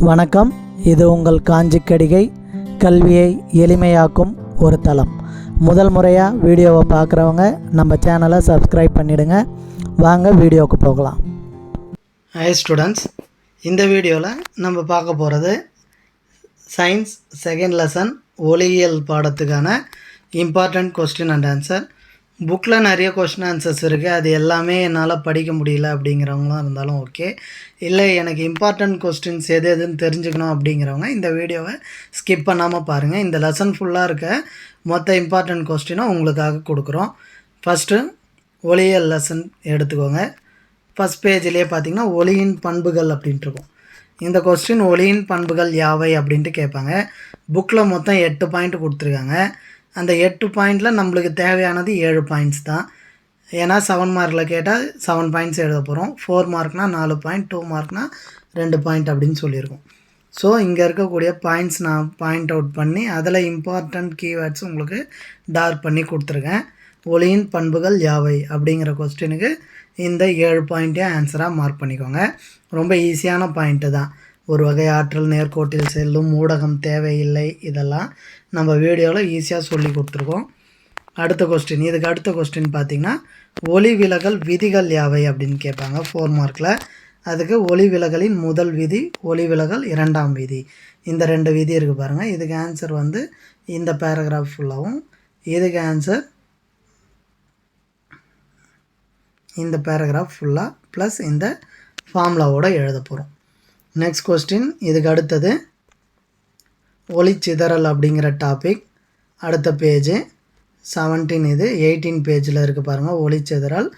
வணக்கம். இது உங்கள் காஞ்சி கடிகை கல்வியை எளிமையாக்கும் ஒரு தளம். முதல் முறையாக வீடியோவை பார்க்குறவங்க நம்ம சேனலை சப்ஸ்கிரைப் பண்ணிவிடுங்க. வாங்க வீடியோவுக்கு போகலாம். ஹை ஸ்டூடெண்ட்ஸ், இந்த வீடியோவில் நம்ம பார்க்க போகிறது சயின்ஸ் செகண்ட் லெசன் ஒளியியல் பாடத்துக்கான இம்பார்ட்டண்ட் கொஸ்டின் அண்ட் ஆன்சர். புக்கில் நிறைய கொஸ்டின் ஆன்சர்ஸ் இருக்குது, அது எல்லாமே என்னால் படிக்க முடியல அப்படிங்கிறவங்களாம் இருந்தாலும் ஓகே. இல்லை எனக்கு இம்பார்ட்டண்ட் கொஸ்டின்ஸ் எதுன்னு தெரிஞ்சுக்கணும் அப்படிங்கிறவங்க இந்த வீடியோவை ஸ்கிப் பண்ணாமல் பாருங்கள். இந்த லெசன் ஃபுல்லாக இருக்க மொத்த இம்பார்ட்டண்ட் கொஸ்டினை உங்களுக்காக கொடுக்குறோம். ஃபஸ்ட்டு ஒளியியல் லெசன் எடுத்துக்கோங்க. ஃபஸ்ட் பேஜ்லேயே பார்த்திங்கன்னா ஒளியின் பண்புகள் அப்படின்ட்டு இருக்கும். இந்த கொஸ்டின் ஒளியின் பண்புகள் யாவை அப்படின்ட்டு கேட்பாங்க. புக்கில் மொத்தம் 8 பாயிண்ட் கொடுத்துருக்காங்க. அந்த 8 பாயிண்டில் நம்மளுக்கு தேவையானது 7 பாயிண்ட்ஸ் தான். ஏன்னா 7 மார்க்கில் கேட்டால் 7 பாயிண்ட்ஸ் எழுத போகிறோம். 4 மார்க்னால் 4 பாயிண்ட், 2 மார்க்னால் 2 பாயிண்ட் அப்படின்னு சொல்லியிருக்கோம். ஸோ இங்கே இருக்கக்கூடிய பாயிண்ட்ஸ் நான் பாயிண்ட் அவுட் பண்ணி அதில் இம்பார்ட்டண்ட் கீவேர்ட்ஸ் உங்களுக்கு டார்க் பண்ணி கொடுத்துருக்கேன். ஒளியின் பண்புகள் யாவை அப்படிங்கிற கொஸ்டினுக்கு இந்த 7 பாயிண்ட்டையும் ஆன்சராக மார்க் பண்ணிக்கோங்க. ரொம்ப ஈஸியான பாயிண்ட்டு தான். ஒரு வகை ஆற்றல் நேர்கோட்டில் செல்லும், ஊடகம் தேவையில்லை, இதெல்லாம் நம்ம வீடியோவில் ஈஸியாக சொல்லி கொடுத்துருக்கோம். அடுத்த கொஸ்டின், இதுக்கு அடுத்த கொஸ்டின் பார்த்திங்கன்னா ஒளி விலகல் விதிகள் யாவை அப்படின்னு கேட்பாங்க 4 மார்க்கில். அதுக்கு ஒளி விலகலின் முதல் விதி, ஒளி விலகல் இரண்டாம் விதி, இந்த 2 விதி இருக்குது பாருங்கள். இதுக்கு ஆன்சர் வந்து இந்த பேராகிராஃப் ஃபுல்லாகவும், இதுக்கு ஆன்சர் இந்த பேராகிராஃப் ஃபுல்லாக ப்ளஸ் இந்த ஃபார்முலாவோடு எழுத போகிறோம். நெக்ஸ்ட் கொஸ்டின், இதுக்கு அடுத்தது ஒளிச்சிதறல் அப்படிங்கிற டாபிக். அடுத்த பேஜு 17, இது 18 பேஜில் இருக்குது பாருங்கள். ஒளிச்சிதறல்,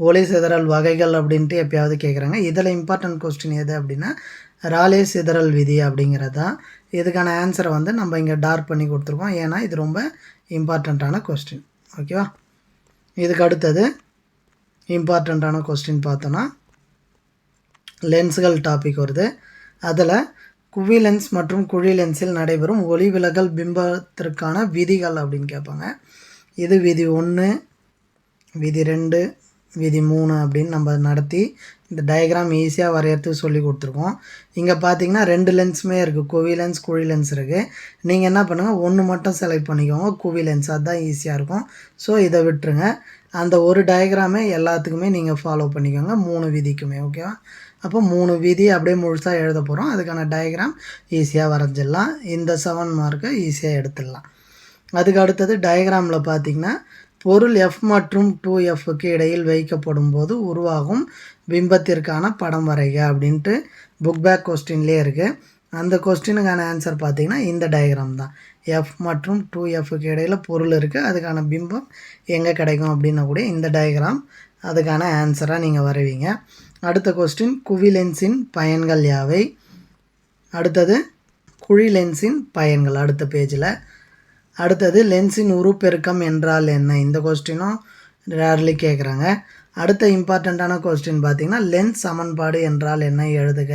ஒளிச்சிதறல் வகைகள் அப்படின்ட்டு எப்போயாவது கேட்குறாங்க. இதில் இம்பார்ட்டன்ட் கொஸ்டின் எது அப்படின்னா ராலே சிதறல் விதி அப்படிங்கிறது தான். இதுக்கான ஆன்சரை வந்து நம்ம இங்கே டார்க் பண்ணி கொடுத்துருக்கோம், ஏன்னா இது ரொம்ப இம்பார்ட்டண்ட்டான கொஸ்டின். ஓகேவா? இதுக்கு அடுத்தது இம்பார்ட்டண்ட்டான கொஸ்டின் பார்த்தோன்னா லென்ஸுகள் டாபிக் வருது. அதில் குவி லென்ஸ் மற்றும் குழி லென்ஸில் நடைபெறும் ஒளி விலகல் பிம்பத்திற்கான விதிகள் அப்படின்னு கேட்பாங்க. இது விதி 1, விதி 2, விதி 3 அப்படின்னு நம்ம நடத்தி இந்த டயக்ராம் ஈஸியாக வரையறதுக்கு சொல்லி கொடுத்துருக்கோம். இங்கே பார்த்தீங்கன்னா 2 லென்ஸுமே இருக்குது, குவி லென்ஸ் குழி லென்ஸ் இருக்குது. நீங்கள் என்ன பண்ணுங்கள், 1 மட்டும் செலக்ட் பண்ணிக்கோங்க, குவி லென்ஸ், அதுதான் ஈஸியாக இருக்கும். ஸோ இதை விட்டுருங்க. அந்த ஒரு டயக்ராமே எல்லாத்துக்குமே நீங்கள் ஃபாலோ பண்ணிக்கோங்க, 3 விதிக்குமே. ஓகேவா? அப்போ 3 விதி அப்படியே முழுசாக எழுத போகிறோம். அதுக்கான டயக்ராம் ஈஸியாக வரைஞ்சிடலாம். இந்த 7 மார்க்கை ஈஸியாக எடுத்துடலாம். அதுக்கு அடுத்தது டயக்ராமில் பார்த்திங்கன்னா பொருள் F மற்றும் 2Fக்கு இடையில் வைக்கப்படும் போது உருவாகும் பிம்பத்திற்கான படம் வரைக அப்படின்ட்டு புக் பேக் கொஸ்டின்லேயே இருக்குது. அந்த கொஸ்டினுக்கான ஆன்சர் பார்த்திங்கன்னா இந்த டயக்ராம் தான். F மற்றும் 2Fக்கு இடையில் பொருள் இருக்குது, அதுக்கான பிம்பம் எங்கே கிடைக்கும் அப்படின்னா கூட இந்த டயக்ராம் அதுக்கான ஆன்சராக நீங்கள் வரைவீங்க. அடுத்த கொஸ்டின், குவி லென்ஸின் பயன்கள் யாவை. அடுத்தது குழி லென்ஸின் பயன்கள் அடுத்த பேஜில். அடுத்தது லென்ஸின் உருப்பெருக்கம் என்றால் என்ன, இந்த கொஸ்டினும் ரேர்லி கேட்குறாங்க. அடுத்த இம்பார்ட்டண்ட்டான கொஸ்டின் பார்த்திங்கன்னா லென்ஸ் சமன்பாடு என்றால் என்ன எழுதுக.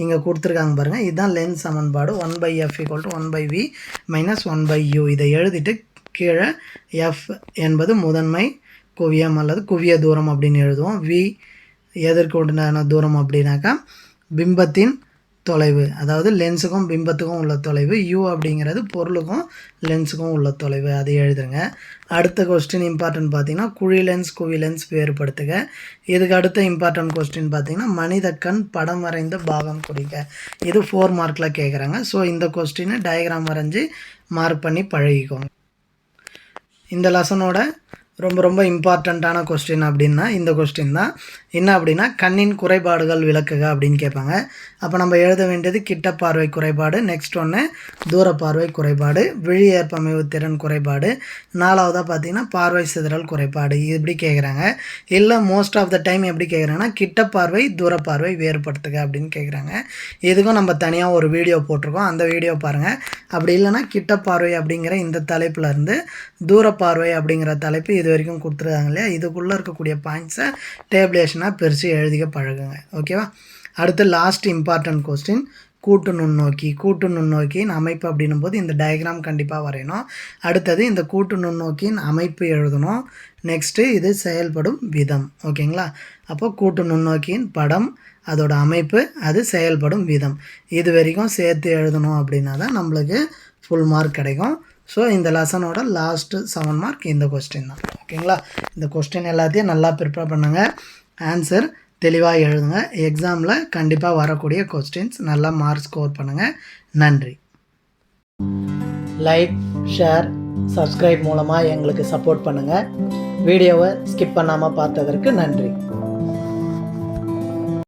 இங்கே கொடுத்துருக்காங்க பாருங்கள், இதுதான் லென்ஸ் சமன்பாடு. 1/f = 1/v - 1/u. இதை எழுதிட்டு கீழே F என்பது முதன்மை குவியம் அல்லது குவிய தூரம் அப்படின்னு எழுதுவோம். v எதற்கு உண்டான தூரம் அப்படின்னாக்கா பிம்பத்தின் தொலைவு, அதாவது லென்ஸுக்கும் பிம்பத்துக்கும் உள்ள தொலைவு. u அப்படிங்கிறது பொருளுக்கும் லென்ஸுக்கும் உள்ள தொலைவு, அதை எழுதுங்க. அடுத்த கொஸ்டின் இம்பார்ட்டன்ட் பார்த்திங்கன்னா குழி லென்ஸ் குவி லென்ஸ் வேறுபடுத்துக. இதுக்கு அடுத்த இம்பார்ட்டன்ட் கொஸ்டின் பார்த்திங்கன்னா மனித கண் படம் வரைந்த பாகம் குறிக்க. இது 4 மார்க்கில் கேட்குறாங்க. ஸோ இந்த கொஸ்டினை டயக்ராம் வரைஞ்சி மார்க் பண்ணி பழகிக்கோங்க. இந்த லெசனோட ரொம்ப இம்பார்ட்டண்ட்டான கொஸ்டின் அப்படின்னா இந்த கொஸ்டின் தான். என்ன அப்படின்னா கண்ணின் குறைபாடுகள் விளக்குக அப்படின்னு கேட்பாங்க. அப்போ நம்ம எழுத வேண்டியது கிட்ட பார்வை குறைபாடு, நெக்ஸ்ட் ஒன்று தூர பார்வை குறைபாடு, விழி ஏற்பமைவு திறன் குறைபாடு, 4வதாக பார்த்திங்கன்னா பார்வை சிதறல் குறைபாடு, இப்படி கேட்குறாங்க. இல்லை மோஸ்ட் ஆஃப் த டைம் எப்படி கேட்குறாங்கன்னா கிட்ட பார்வை தூர பார்வை வேறுபடுத்துக அப்படின்னு கேட்குறாங்க. இதுக்கும் நம்ம தனியாக ஒரு வீடியோ போட்டிருக்கோம், அந்த வீடியோ பாருங்கள். அப்படி இல்லைனா கிட்ட பார்வை அப்படிங்கிற இந்த தலைப்பில் இருந்து தூர பார்வை அப்படிங்கிற தலைப்பு இது வரைக்கும் கொடுத்துருக்காங்க இல்லையா, இதுக்குள்ளே இருக்கக்கூடிய பாயிண்ட்ஸை டேபிளேஷனாக பிரித்து எழுதிக்க பழகுங்க. ஓகேவா? அடுத்து லாஸ்ட் இம்பார்ட்டன்ட் கொஸ்டின் கூட்டு நுண்ணோக்கி. கூட்டு நுண்ணோக்கியின் அமைப்பு அப்படின்னும் போது இந்த டயக்ராம் கண்டிப்பாக வரையணும். அடுத்தது இந்த கூட்டு நுண்ணோக்கியின் அமைப்பு எழுதணும். நெக்ஸ்ட்டு இது செயல்படும் விதம். ஓகேங்களா? அப்போ கூட்டு நுண்ணோக்கியின் படம், அதோட அமைப்பு, அது செயல்படும் விதம், இது வரைக்கும் சேர்த்து எழுதணும் அப்படின்னா தான் நம்மளுக்கு ஃபுல் மார்க் கிடைக்கும். ஸோ இந்த லெசனோட லாஸ்ட்டு 7 மார்க் இந்த கொஸ்டின் தான். ஓகேங்களா? இந்த கொஸ்டின் எல்லாத்தையும் நல்லா ப்ரிப்பேர் பண்ணுங்கள். ஆன்சர் தெளிவாக எழுதுங்க. எக்ஸாமில் கண்டிப்பாக வரக்கூடிய கொஸ்டின்ஸ் நல்லா மார்க் ஸ்கோர் பண்ணுங்கள். நன்றி. லைக், ஷேர், சப்ஸ்கிரைப் மூலமாக எங்களுக்கு சப்போர்ட் பண்ணுங்கள். வீடியோவை ஸ்கிப் பண்ணாமல் பார்த்ததற்கு நன்றி.